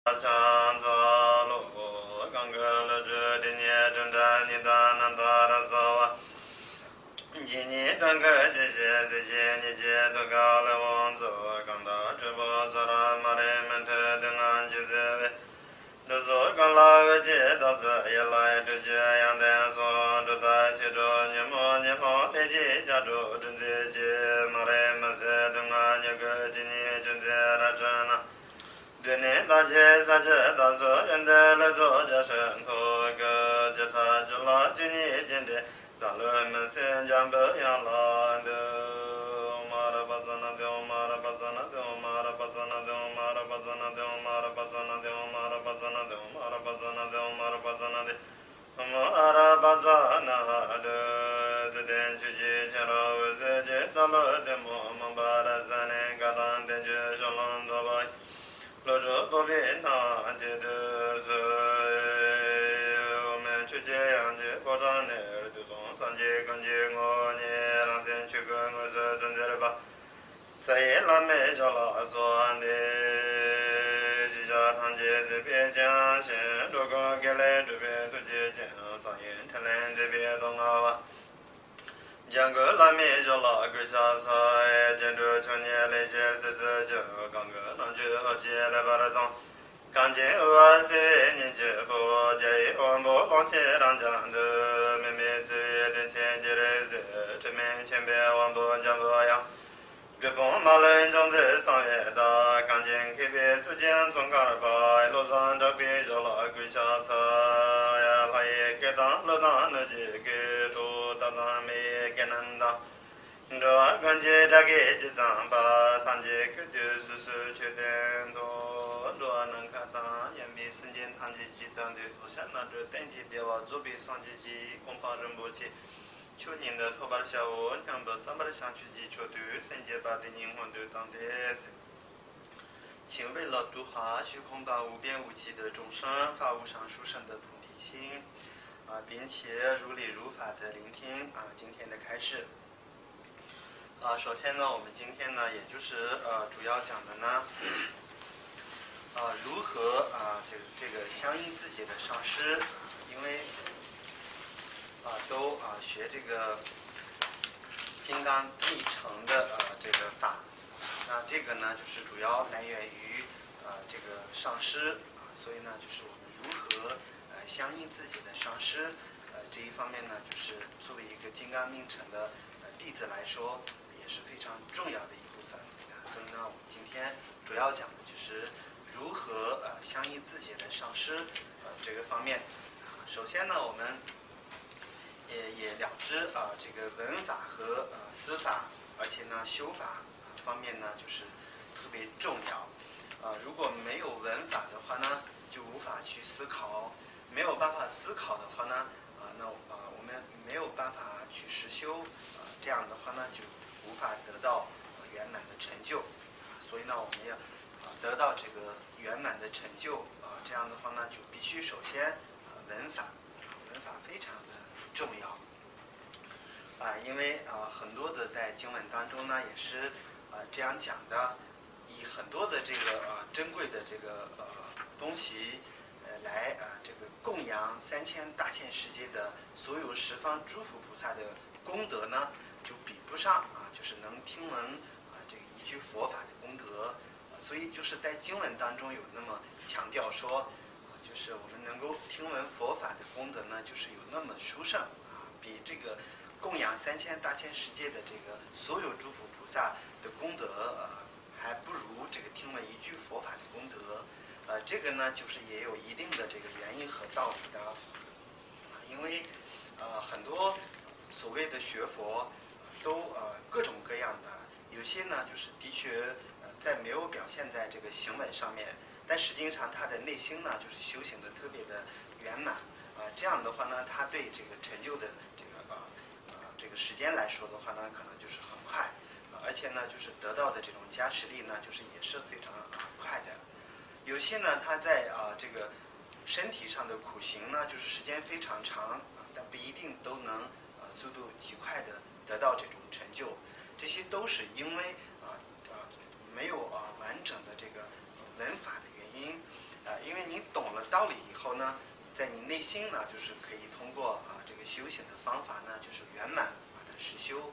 强则路，刚格了这的年正在你的南达的走啊，今年刚个这些这些你接都高了王走，刚到这波做了马的门特的安就是这座刚拉个街到这也来这这样的说，这在其中你莫你好的街家住正在街马的门是的安你个今年正在那真呢。这年大街大街大说人的来做这生活个这他就拉今年今的咱们新疆北洋来的马拉巴赞那的马拉巴赞那的马拉巴赞那的马拉巴赞那的马拉巴赞那的马拉巴赞那的马拉巴赞那的马拉巴赞那的马拉巴赞那的这天去去前了这这咱们的么巴拉赞呢嘎当天去上浪走吧老者不必那记得是我们去这样的过程呢，就从三节跟节我呢，让天去跟我是真的吧，在也拉没着拉算的，几家堂姐这边讲先，如果给来这边都接见，上演天来这边东啊吧。讲个拉面就拉个小菜，见着青年那些这就刚个能去好接来把它当，赶紧我是你这不这我不放弃当讲的，妹妹这点天气的热，这面前边我不讲不样，这帮马人正在上月大，赶紧开别出见从干吧，路上这边就拉个小菜呀，他也给当路上那几个都当当没给能当。这感觉这个一张把三节课就是确定多，若能看上眼比时间堂节集团的做下那这等级别往左边上节机恐怕认不起。去年的头把的下午，两百三百的想去机球队，三节把的银黄队当的是。请为了读好虚空吧无边无际的众生，发无上殊胜的菩提心并且如理如法的聆听今天的开示。首先呢，我们今天呢，也就是主要讲的呢，如何这个相应自己的上师，因为都学这个金刚密乘的这个法，那这个呢就是主要来源于这个上师所以呢就是我们如何相应自己的上师这一方面呢，就是作为一个金刚密乘的弟子来说。也是非常重要的一部分所以呢，我们今天主要讲的就是如何相应自己的上师这个方面。首先呢，我们也了知这个文法和思法，而且呢修法方面呢就是特别重要。如果没有文法的话呢，就无法去思考；没有办法思考的话呢，那我们没有办法去实修，这样的话呢就无法得到圆满的成就，所以呢，我们要得到这个圆满的成就这样的话呢，就必须首先文法非常的重要因为很多的在经文当中呢，也是这样讲的，以很多的这个珍贵的这个东西来这个供养3000大千世界的所有十方诸佛菩萨的功德呢，就比不上就是能听闻这个一句佛法的功德所以就是在经文当中有那么强调说就是我们能够听闻佛法的功德呢，就是有那么殊胜比这个供养3000大千世界的这个所有诸佛菩萨的功德还不如这个听闻一句佛法的功德这个呢就是也有一定的这个原因和道理的因为很多所谓的学佛都各种各样的，有些呢就是的确在没有表现在这个行为上面，但实际上他的内心呢就是修行的特别的圆满这样的话呢，他对这个成就的这个时间来说的话呢，可能就是很快而且呢就是得到的这种加持力呢，就是也是非常快的。有些呢他在这个身体上的苦行呢，就是时间非常长但不一定都能速度极快的得到这种成就，这些都是因为没有完整的这个文法的原因因为你懂了道理以后呢，在你内心呢，就是可以通过这个修行的方法呢，就是圆满把它实修。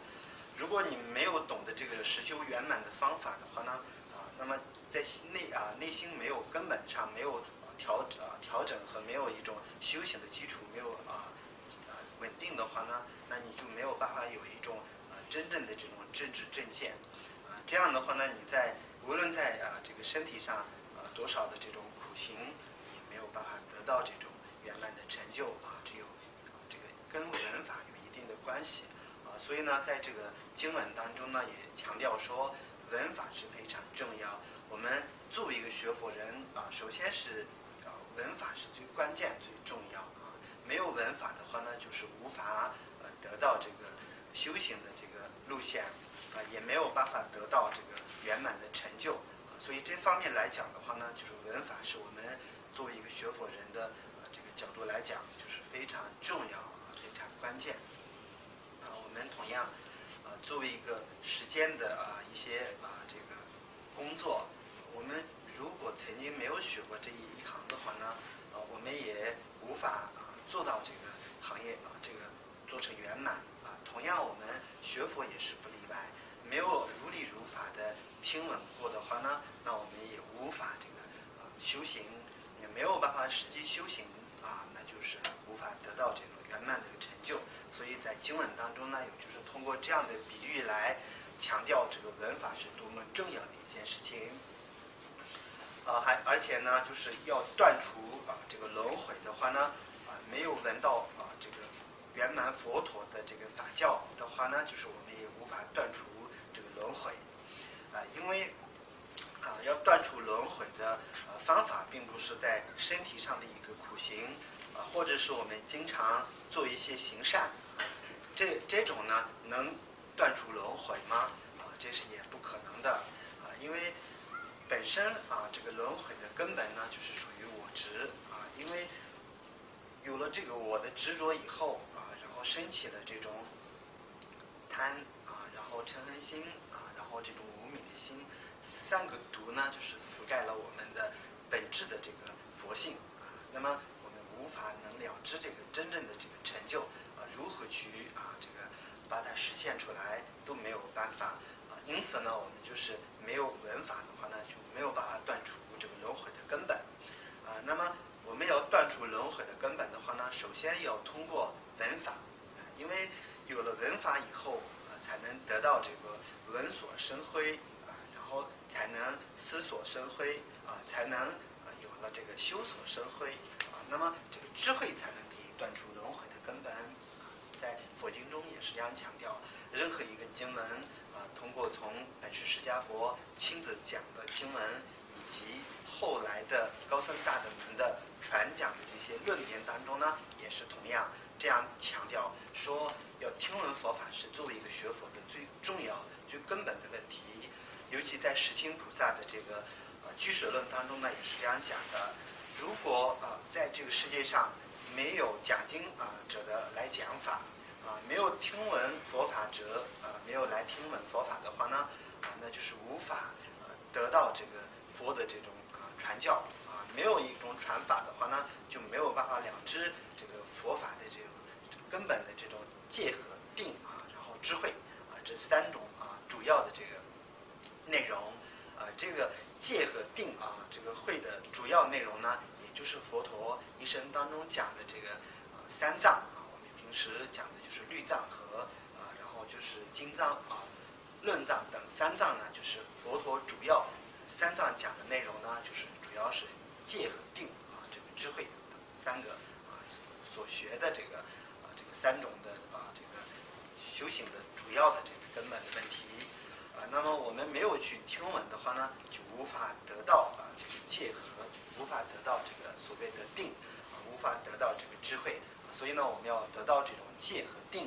如果你没有懂得这个实修圆满的方法的话呢，那么在内心没有根本上没有调整和没有一种修行的基础，没有稳定的话呢，那你就没有办法有一种真正的这种正知正见。这样的话呢，你无论在这个身体上多少的这种苦行，也没有办法得到这种圆满的成就只有这个跟文法有一定的关系所以呢，在这个经文当中呢，也强调说文法是非常重要。我们作为一个学佛人首先是文法是最关键最重要没有文法的话呢，就是无法得到这个修行的这个路线也没有办法得到这个圆满的成就所以这方面来讲的话呢，就是文法是我们作为一个学佛人的这个角度来讲，就是非常重要非常关键我们同样作为一个时间的一些这个工作，我们如果曾经没有学过这一行的话呢，我们也无法做到这个行业这个做成圆满同样我们学佛也是不例外，没有如理如法的听闻过的话呢，那我们也无法这个修行，也没有办法实际修行那就是无法得到这个圆满的成就。所以在经文当中呢，有就是通过这样的比喻来强调这个文法是多么重要的一件事情而且呢，就是要断除这个轮回的话呢没有闻到这个圆满佛陀的这个法教的话呢，就是我们也无法断除这个轮回因为要断除轮回的方法，并不是在身体上的一个苦行或者是我们经常做一些行善这种呢能断除轮回吗这是也不可能的因为本身这个轮回的根本呢就是属于我执因为有了这个我的执着以后然后升起了这种贪然后嗔恨心然后这种无明的心三个毒呢就是覆盖了我们的本质的这个佛性那么我们无法能了知这个真正的这个成就如何去这个把它实现出来都没有办法因此呢，我们就是没有文法的话呢，就没有办法断除这个轮回的根本那么我们要断除轮回的根本的话呢，首先要通过文法因为有了文法以后才能得到这个闻所生辉然后才能思所生辉才能有了这个修所生辉那么这个智慧才能可以断除轮回的根本在佛经中也是这样强调任何一个经文通过从本师释迦佛亲自讲的经文以及后来的高僧大德们的传讲的这些论点当中呢，也是同样这样强调说要听闻佛法是作为一个学佛的最重要最根本的问题尤其在释清菩萨的这个居舍论当中呢，也是这样讲的如果在这个世界上没有讲经者的来讲法没有听闻佛法者没有来听闻佛法的话呢那就是无法得到这个佛的这种传教没有一种传法的话呢，就没有办法了知这个佛法的这种根本的这种戒和定然后智慧这三种主要的这个内容这个戒和定这个慧的主要内容呢，也就是佛陀一生当中讲的这个三藏我们平时讲的就是律藏和然后就是经藏论藏等三藏呢，就是佛陀主要三藏讲的内容呢，就是主要是戒和定这个智慧三个所学的这个三种的这个修行的主要的这个根本的问题那么我们没有去听闻的话呢，就无法得到这个戒和无法得到这个所谓的定无法得到这个智慧所以呢，我们要得到这种戒和定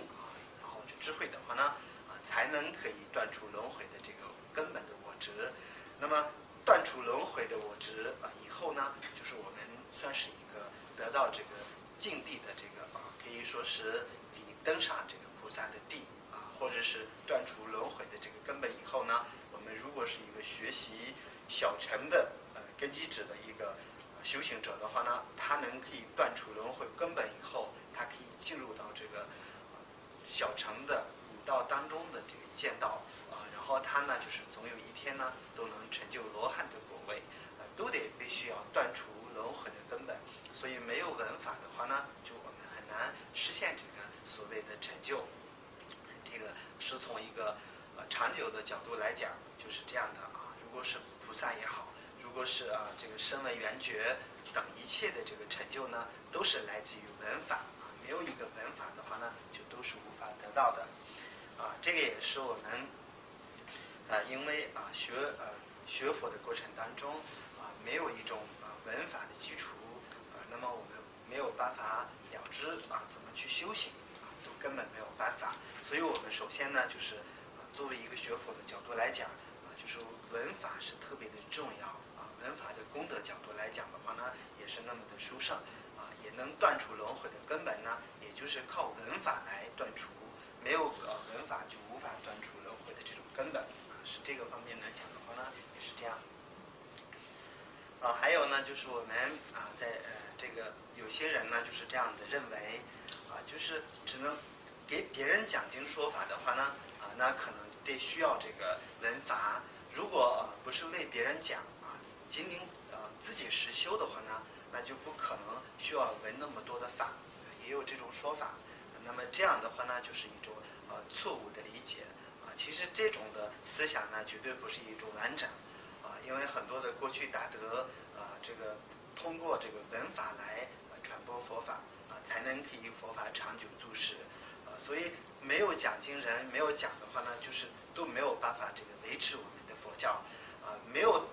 然后智慧的话呢才能可以断除轮回的这个根本的我执那么断除轮回的我执以后呢，就是我们算是一个得到这个境地的这个可以说是你登上这个菩萨的地或者是断除轮回的这个根本以后呢，我们如果是一个学习小乘的根基指的一个修行者的话呢，他可以断除轮回根本以后，他可以进入到这个小乘的五道当中的这个见道然后他呢就是总有一天呢都能成就罗汉的果位，都得必须要断除轮回的根本。所以没有闻法的话呢，就我们很难实现这个所谓的成就。这个是从一个长久的角度来讲，就是这样的如果是菩萨也好，如果是这个声闻缘觉等一切的这个成就呢，都是来自于闻法没有一个闻法的话呢，就都是无法得到的这个也是我们因为学佛的过程当中没有一种闻法的基础那么我们没有办法了知怎么去修行都根本没有办法。所以我们首先呢，就是作为一个学佛的角度来讲就是闻法是特别的重要闻法的功德角度来讲的话呢，也是那么的殊胜也能断除轮回的根本呢，也就是靠闻法来断除，没有闻法就无法断除轮回的这种根本是这个方面来讲的话呢，也是这样还有呢，就是我们在这个有些人呢就是这样的认为就是只能给别人讲经说法的话呢那可能得需要这个闻法，如果不是为别人讲仅仅自己实修的话呢，那就不可能需要闻那么多的法，也有这种说法。那么这样的话呢，就是一种错误的理解其实这种的思想呢，绝对不是一种完整因为很多的过去大德这个通过这个闻法来传播佛法才能可以佛法长久住世所以没有讲经人没有讲的话呢，就是都没有办法这个维持我们的佛教没有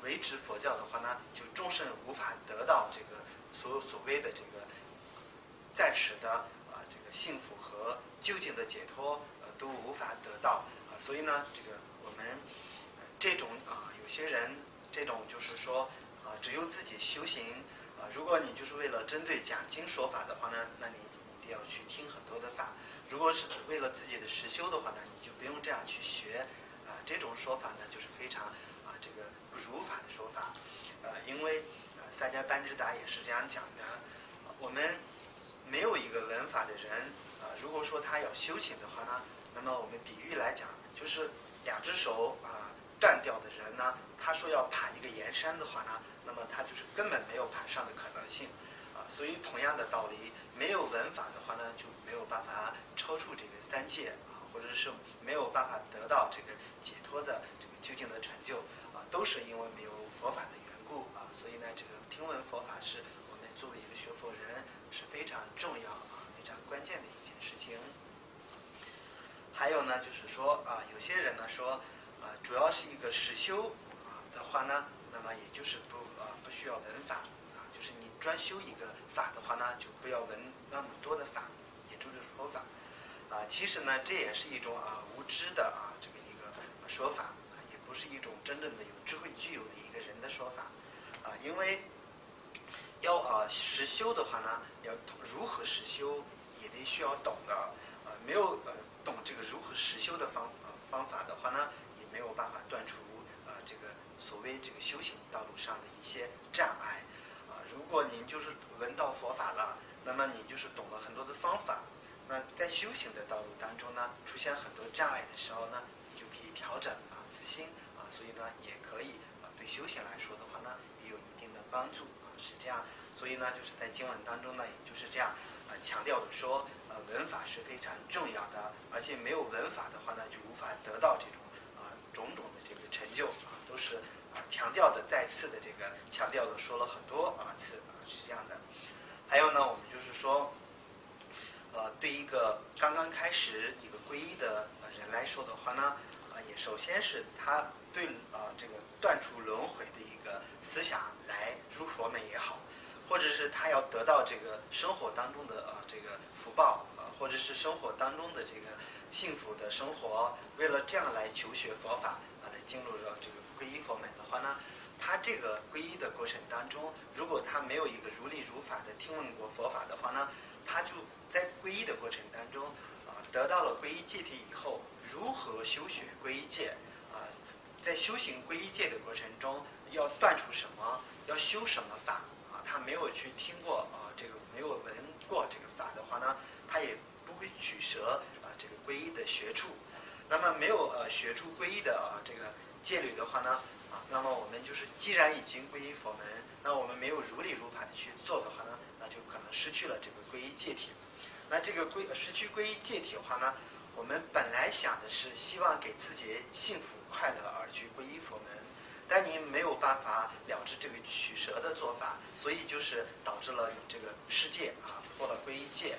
维持佛教的话呢，就终身无法得到这个所谓的这个暂时的这个幸福和究竟的解脱都无法得到所以呢，这个我们这种有些人这种就是说只有自己修行如果你就是为了针对讲经说法的话呢，那你一定要去听很多的法。如果是为了自己的实修的话呢，你就不用这样去学这种说法呢，就是非常这个不如法的说法因为萨迦班智达也是这样讲的我们没有一个闻法的人如果说他要修行的话呢，那么我们比喻来讲，就是两只手断掉的人呢，他说要爬一个岩山的话呢，那么他就是根本没有爬上的可能性所以同样的道理，没有闻法的话呢，就没有办法超出这个三界或者是没有办法得到这个解脱的这个究竟的成就都是因为没有佛法的缘故所以呢，这个听闻佛法是我们作为一个学佛人是非常重要非常关键的一件事情。还有呢，就是说有些人呢说主要是一个实修的话呢，那么也就是不需要闻法就是你专修一个法的话呢，就不要闻那么多的法，也就是说法其实呢，这也是一种无知的这么一个说法也不是一种真正的有智慧具有的一个人的说法因为要实修的话呢，要如何实修也得需要懂的没有懂这个如何实修的方法的话呢，也没有办法断除这个所谓这个修行道路上的一些障碍如果您就是闻到佛法了，那么你就是懂了很多的方法，那在修行的道路当中呢，出现很多障碍的时候呢，你就可以调整自心所以呢，也可以对修行来说的话呢，也有一定的帮助是这样。所以呢，就是在经文当中呢，也就是这样强调的说闻法是非常重要的，而且没有闻法的话呢，就无法得到这种种种的这个成就都是强调的再次的这个强调的说了很多次是这样的。还有呢，我们就是说对一个刚刚开始一个皈依的人来说的话呢也首先是他对这个断除轮回的一个思想来入佛门也好，或者是他要得到这个生活当中的这个福报或者是生活当中的这个幸福的生活，为了这样来求学佛法来进入到这个皈依佛门的话呢，他这个皈依的过程当中，如果他没有一个如理如法的听闻过佛法的话呢，他就在皈依的过程当中得到了皈依戒体以后，如何修学皈依戒在修行皈依戒的过程中，要断除什么，要修什么法啊，他没有去听过这个没有闻过这个法的话呢，他也不会取舍这个皈依的学处。那么没有学出皈依的这个戒律的话呢，那么我们就是既然已经皈依佛门，那我们没有如理如法的去做的话呢，那就可能失去了这个皈依戒体。那这个失去皈依戒体的话呢，我们本来想的是希望给自己幸福快乐而去皈依佛门，但您没有办法了知这个取舍的做法，所以就是导致了这个失戒破了皈依戒，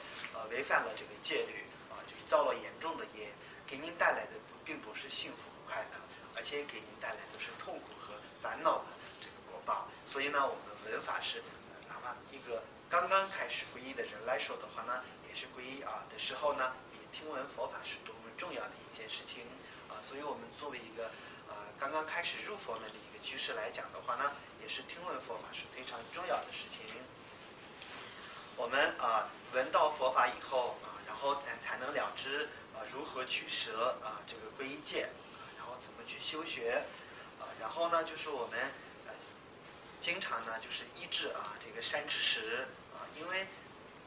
违反了这个戒律就是造了严重的业，给您带来的并不是幸福和快乐，而且给您带来的是痛苦和烦恼的这个果报。所以呢，我们闻法是哪怕一个刚刚开始皈依的人来说的话呢，也是皈依的时候呢，也听闻佛法是多么重要的一件事情所以我们作为一个刚刚开始入佛门的一个居士来讲的话呢，也是听闻佛法是非常重要的事情。我们闻到佛法以后然后才能了知如何取舍这个皈依戒然后怎么去修学然后呢，就是我们经常呢就是依制这个善知识因为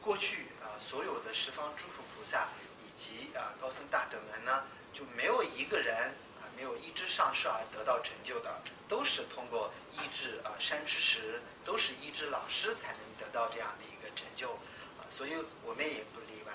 过去所有的十方诸佛菩萨以及高僧大德们呢，就没有一个人没有依制上师而得到成就的，都是通过依制善知识，都是依制老师才能得到这样的一个成就所以我们也不例外